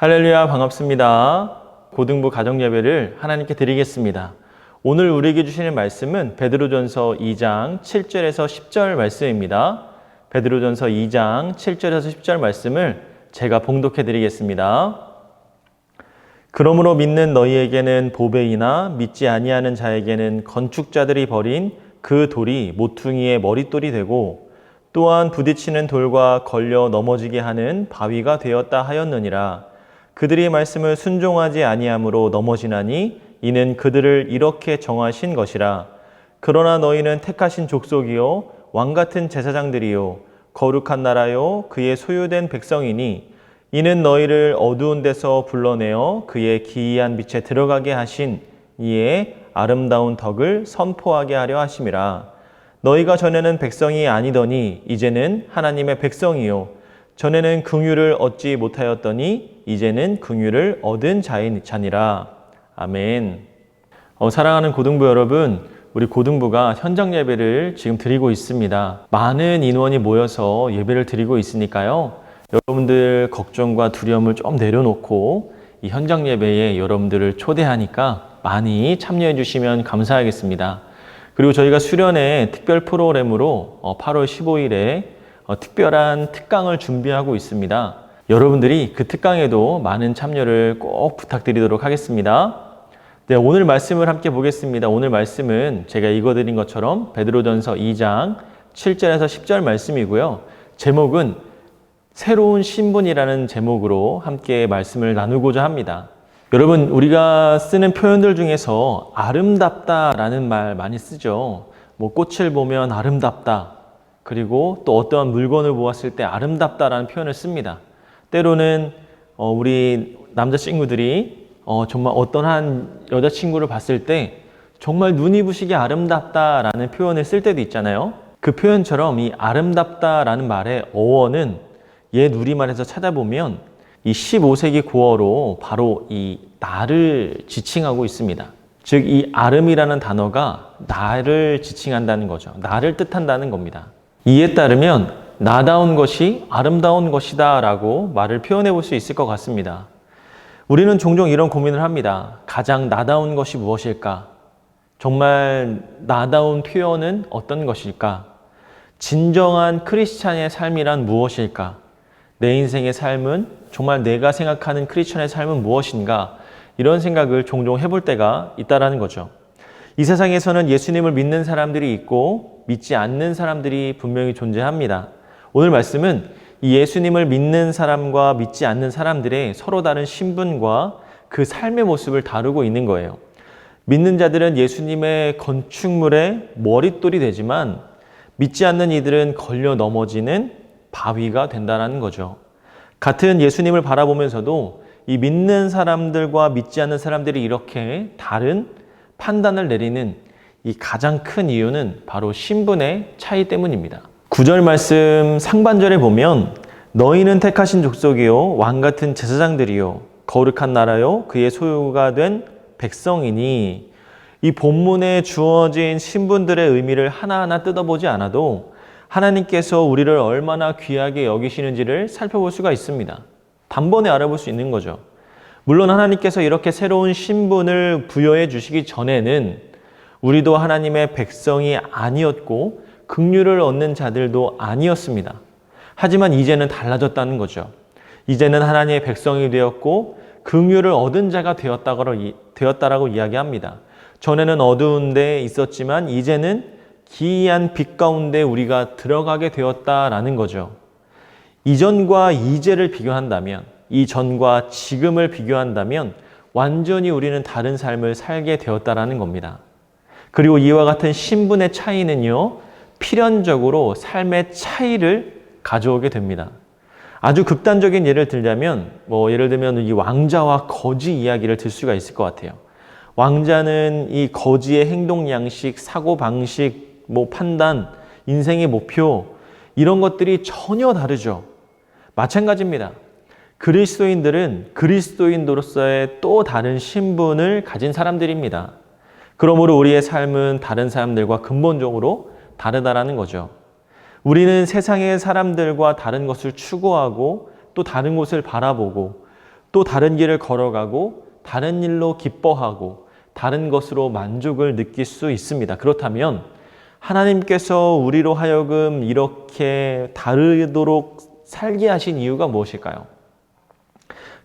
할렐루야, 반갑습니다. 고등부 가정예배를 하나님께 드리겠습니다. 오늘 우리에게 주시는 말씀은 베드로전서 2장 7절에서 10절 말씀입니다. 베드로전서 2장 7절에서 10절 말씀을 제가 봉독해 드리겠습니다. 그러므로 믿는 너희에게는 보배이나 믿지 아니하는 자에게는 건축자들이 버린 그 돌이 모퉁이의 머릿돌이 되고 또한 부딪히는 돌과 걸려 넘어지게 하는 바위가 되었다 하였느니라. 그들의 말씀을 순종하지 아니함으로 넘어지나니 이는 그들을 이렇게 정하신 것이라. 그러나 너희는 택하신 족속이요 왕같은 제사장들이요 거룩한 나라요 그의 소유된 백성이니 이는 너희를 어두운 데서 불러내어 그의 기이한 빛에 들어가게 하신 이의 아름다운 덕을 선포하게 하려 하심이라. 너희가 전에는 백성이 아니더니 이제는 하나님의 백성이요 전에는 긍휼을 얻지 못하였더니 이제는 긍휼을 얻은 자니라. 아멘. 사랑하는 고등부 여러분, 우리 고등부가 현장 예배를 지금 드리고 있습니다. 많은 인원이 모여서 예배를 드리고 있으니까요. 여러분들 걱정과 두려움을 좀 내려놓고 이 현장 예배에 여러분들을 초대하니까 많이 참여해 주시면 감사하겠습니다. 그리고 저희가 수련회 특별 프로그램으로 8월 15일에 특별한 특강을 준비하고 있습니다. 여러분들이 그 특강에도 많은 참여를 꼭 부탁드리도록 하겠습니다. 네, 오늘 말씀을 함께 보겠습니다. 오늘 말씀은 제가 읽어드린 것처럼 베드로전서 2장 7절에서 10절 말씀이고요. 제목은 새로운 신분이라는 제목으로 함께 말씀을 나누고자 합니다. 여러분, 우리가 쓰는 표현들 중에서 아름답다라는 말 많이 쓰죠. 꽃을 보면 아름답다. 그리고 또 어떠한 물건을 보았을 때 아름답다라는 표현을 씁니다. 때로는 우리 남자친구들이 정말 어떤 한 여자친구를 봤을 때 정말 눈이 부시게 아름답다라는 표현을 쓸 때도 있잖아요. 그 표현처럼 이 아름답다라는 말의 어원은 옛 우리말에서 찾아보면 이 15세기 고어로 바로 이 나를 지칭하고 있습니다. 즉, 이 아름이라는 단어가 나를 지칭한다는 거죠. 나를 뜻한다는 겁니다. 이에 따르면 나다운 것이 아름다운 것이다 라고 말을 표현해 볼 수 있을 것 같습니다. 우리는 종종 이런 고민을 합니다. 가장 나다운 것이 무엇일까? 정말 나다운 표현은 어떤 것일까? 진정한 크리스찬의 삶이란 무엇일까? 내 인생의 삶은 정말 내가 생각하는 크리스찬의 삶은 무엇인가? 이런 생각을 종종 해볼 때가 있다라는 거죠. 이 세상에서는 예수님을 믿는 사람들이 있고 믿지 않는 사람들이 분명히 존재합니다. 오늘 말씀은 이 예수님을 믿는 사람과 믿지 않는 사람들의 서로 다른 신분과 그 삶의 모습을 다루고 있는 거예요. 믿는 자들은 예수님의 건축물의 머릿돌이 되지만 믿지 않는 이들은 걸려 넘어지는 바위가 된다는 거죠. 같은 예수님을 바라보면서도 이 믿는 사람들과 믿지 않는 사람들이 이렇게 다른 판단을 내리는 이 가장 큰 이유는 바로 신분의 차이 때문입니다. 9절 말씀 상반절에 보면 너희는 택하신 족속이요 왕같은 제사장들이요 거룩한 나라요 그의 소유가 된 백성이니, 이 본문에 주어진 신분들의 의미를 하나하나 뜯어보지 않아도 하나님께서 우리를 얼마나 귀하게 여기시는지를 살펴볼 수가 있습니다. 단번에 알아볼 수 있는 거죠. 물론 하나님께서 이렇게 새로운 신분을 부여해 주시기 전에는 우리도 하나님의 백성이 아니었고 긍휼을 얻는 자들도 아니었습니다. 하지만 이제는 달라졌다는 거죠. 이제는 하나님의 백성이 되었고 긍휼을 얻은 자가 되었다라고 이야기합니다. 전에는 어두운 데 있었지만 이제는 기이한 빛 가운데 우리가 들어가게 되었다라는 거죠. 이전과 이제를 비교한다면, 이전과 지금을 비교한다면 완전히 우리는 다른 삶을 살게 되었다라는 겁니다. 그리고 이와 같은 신분의 차이는요, 필연적으로 삶의 차이를 가져오게 됩니다. 아주 극단적인 예를 들자면, 예를 들면 이 왕자와 거지 이야기를 들 수가 있을 것 같아요. 왕자는 이 거지의 행동 양식, 사고 방식, 판단, 인생의 목표, 이런 것들이 전혀 다르죠. 마찬가지입니다. 그리스도인들은 그리스도인으로서의 또 다른 신분을 가진 사람들입니다. 그러므로 우리의 삶은 다른 사람들과 근본적으로 다르다라는 거죠. 우리는 세상의 사람들과 다른 것을 추구하고 또 다른 곳을 바라보고 또 다른 길을 걸어가고 다른 일로 기뻐하고 다른 것으로 만족을 느낄 수 있습니다. 그렇다면 하나님께서 우리로 하여금 이렇게 다르도록 살게 하신 이유가 무엇일까요?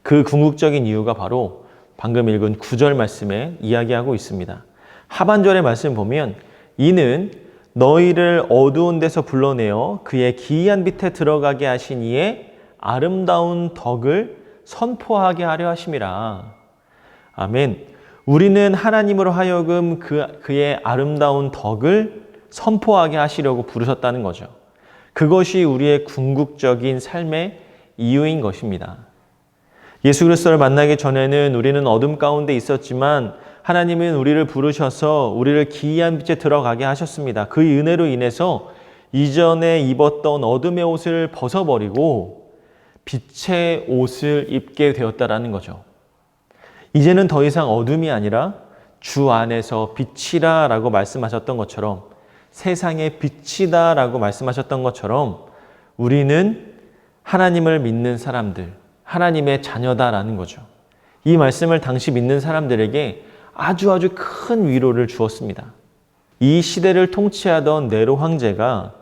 그 궁극적인 이유가 바로 방금 읽은 9절 말씀에 이야기하고 있습니다. 하반절의 말씀 보면 이는 너희를 어두운 데서 불러내어 그의 기이한 빛에 들어가게 하신 이의 아름다운 덕을 선포하게 하려 하심이라. 아멘. 우리는 하나님으로 하여금 그의 아름다운 덕을 선포하게 하시려고 부르셨다는 거죠. 그것이 우리의 궁극적인 삶의 이유인 것입니다. 예수 그리스도를 만나기 전에는 우리는 어둠 가운데 있었지만 하나님은 우리를 부르셔서 우리를 기이한 빛에 들어가게 하셨습니다. 그 은혜로 인해서 이전에 입었던 어둠의 옷을 벗어버리고 빛의 옷을 입게 되었다라는 거죠. 이제는 더 이상 어둠이 아니라 주 안에서 빛이라 라고 말씀하셨던 것처럼 세상의 빛이다 라고 말씀하셨던 것처럼 우리는 하나님을 믿는 사람들, 하나님의 자녀다라는 거죠. 이 말씀을 당시 믿는 사람들에게 아주 큰 위로를 주었습니다. 이 시대를 통치하던 네로 황제가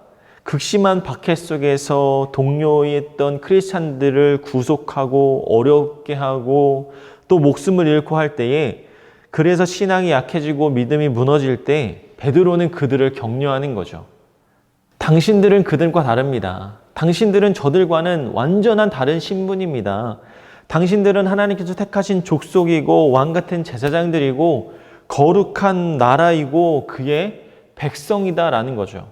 극심한 박해 속에서 동료였던 크리스찬들을 구속하고 어렵게 하고 또 목숨을 잃고 할 때에 그래서 신앙이 약해지고 믿음이 무너질 때 베드로는 그들을 격려하는 거죠. 당신들은 그들과 다릅니다. 당신들은 저들과는 완전한 다른 신분입니다. 당신들은 하나님께서 택하신 족속이고 왕같은 제사장들이고 거룩한 나라이고 그의 백성이다라는 거죠.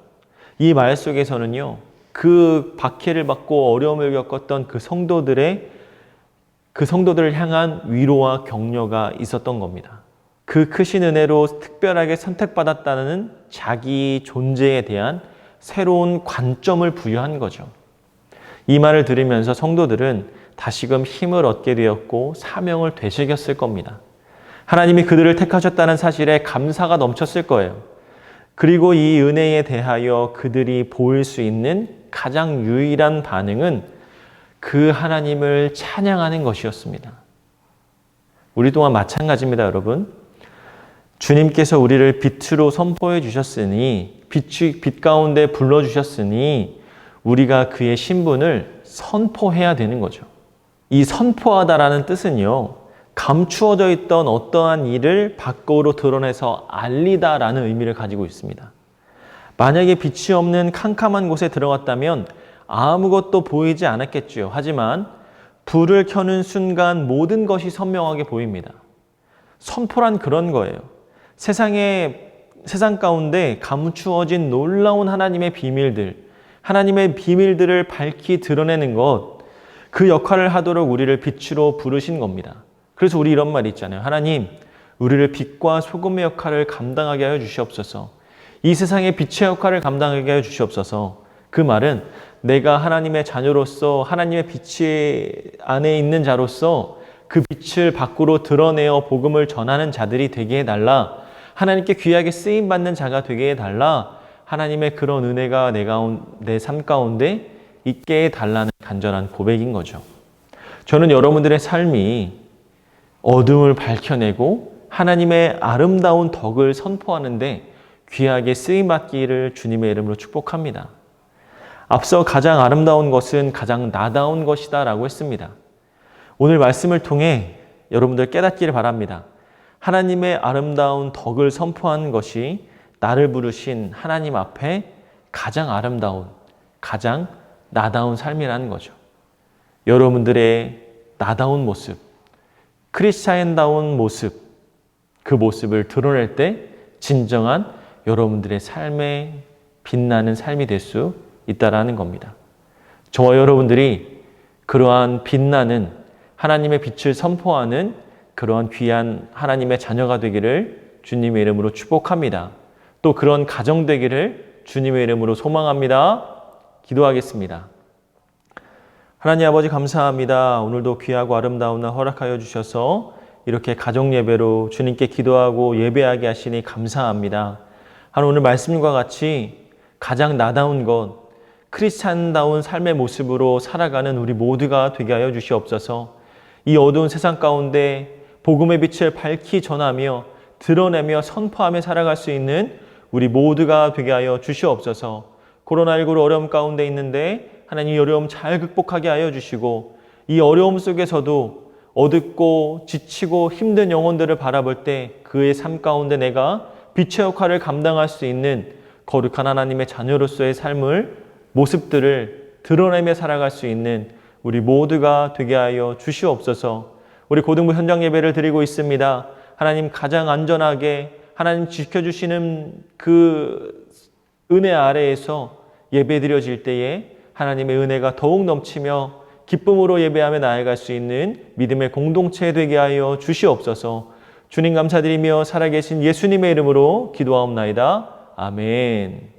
이 말 속에서는요, 그 박해를 받고 어려움을 겪었던 그 성도들을 향한 위로와 격려가 있었던 겁니다. 그 크신 은혜로 특별하게 선택받았다는 자기 존재에 대한 새로운 관점을 부여한 거죠. 이 말을 들으면서 성도들은 다시금 힘을 얻게 되었고 사명을 되새겼을 겁니다. 하나님이 그들을 택하셨다는 사실에 감사가 넘쳤을 거예요. 그리고 이 은혜에 대하여 그들이 보일 수 있는 가장 유일한 반응은 그 하나님을 찬양하는 것이었습니다. 우리 또한 마찬가지입니다, 여러분. 주님께서 우리를 빛으로 선포해 주셨으니, 빛 가운데 불러주셨으니 우리가 그의 신분을 선포해야 되는 거죠. 이 선포하다라는 뜻은요, 감추어져 있던 어떠한 일을 밖으로 드러내서 알리다라는 의미를 가지고 있습니다. 만약에 빛이 없는 캄캄한 곳에 들어갔다면 아무것도 보이지 않았겠지요. 하지만 불을 켜는 순간 모든 것이 선명하게 보입니다. 선포란 그런 거예요. 세상 가운데 감추어진 놀라운 하나님의 비밀들을 밝히 드러내는 것, 그 역할을 하도록 우리를 빛으로 부르신 겁니다. 그래서 우리 이런 말이 있잖아요. 하나님, 우리를 빛과 소금의 역할을 감당하게 하여 주시옵소서. 이 세상의 빛의 역할을 감당하게 하여 주시옵소서. 그 말은 내가 하나님의 자녀로서 하나님의 빛이 안에 있는 자로서 그 빛을 밖으로 드러내어 복음을 전하는 자들이 되게 해달라. 하나님께 귀하게 쓰임받는 자가 되게 해달라. 하나님의 그런 은혜가 내 삶 가운데 있게 해달라는 간절한 고백인 거죠. 저는 여러분들의 삶이 어둠을 밝혀내고 하나님의 아름다운 덕을 선포하는데 귀하게 쓰임받기를 주님의 이름으로 축복합니다. 앞서 가장 아름다운 것은 가장 나다운 것이다 라고 했습니다. 오늘 말씀을 통해 여러분들 깨닫기를 바랍니다. 하나님의 아름다운 덕을 선포하는 것이 나를 부르신 하나님 앞에 가장 아름다운, 가장 나다운 삶이라는 거죠. 여러분들의 나다운 모습, 크리스찬다운 모습, 그 모습을 드러낼 때 진정한 여러분들의 삶에 빛나는 삶이 될 수 있다라는 겁니다. 저와 여러분들이 그러한 빛나는 하나님의 빛을 선포하는 그러한 귀한 하나님의 자녀가 되기를 주님의 이름으로 축복합니다. 또 그런 가정 되기를 주님의 이름으로 소망합니다. 기도하겠습니다. 하나님 아버지 감사합니다. 오늘도 귀하고 아름다운 날 허락하여 주셔서 이렇게 가정 예배로 주님께 기도하고 예배하게 하시니 감사합니다. 하나님 오늘 말씀과 같이 가장 나다운 것, 크리스찬다운 삶의 모습으로 살아가는 우리 모두가 되게 하여 주시옵소서. 이 어두운 세상 가운데 복음의 빛을 밝히 전하며 드러내며 선포하며 살아갈 수 있는 우리 모두가 되게 하여 주시옵소서. 코로나19로 어려움 가운데 있는데 하나님 이 어려움 잘 극복하게 하여 주시고 이 어려움 속에서도 어둡고 지치고 힘든 영혼들을 바라볼 때 그의 삶 가운데 내가 빛의 역할을 감당할 수 있는 거룩한 하나님의 자녀로서의 삶을 모습들을 드러내며 살아갈 수 있는 우리 모두가 되게 하여 주시옵소서. 우리 고등부 현장 예배를 드리고 있습니다. 하나님 가장 안전하게 하나님 지켜주시는 그 은혜 아래에서 예배 드려질 때에 하나님의 은혜가 더욱 넘치며 기쁨으로 예배하며 나아갈 수 있는 믿음의 공동체 되게 하여 주시옵소서. 주님 감사드리며 살아계신 예수님의 이름으로 기도하옵나이다. 아멘.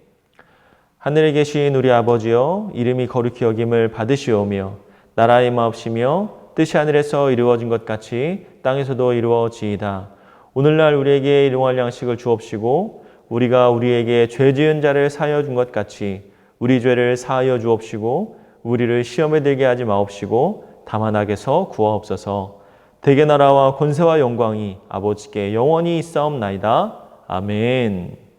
하늘에 계신 우리 아버지여, 이름이 거룩히 여김을 받으시오며 나라의 마옵시며 뜻이 하늘에서 이루어진 것 같이 땅에서도 이루어지이다. 오늘날 우리에게 일용할 양식을 주옵시고 우리가 우리에게 죄 지은 자를 사하여 준 것 같이 우리 죄를 사하여 주옵시고 우리를 시험에 들게 하지 마옵시고 다만 악에서 구하옵소서. 대개 나라와 권세와 영광이 아버지께 영원히 있사옵나이다. 아멘.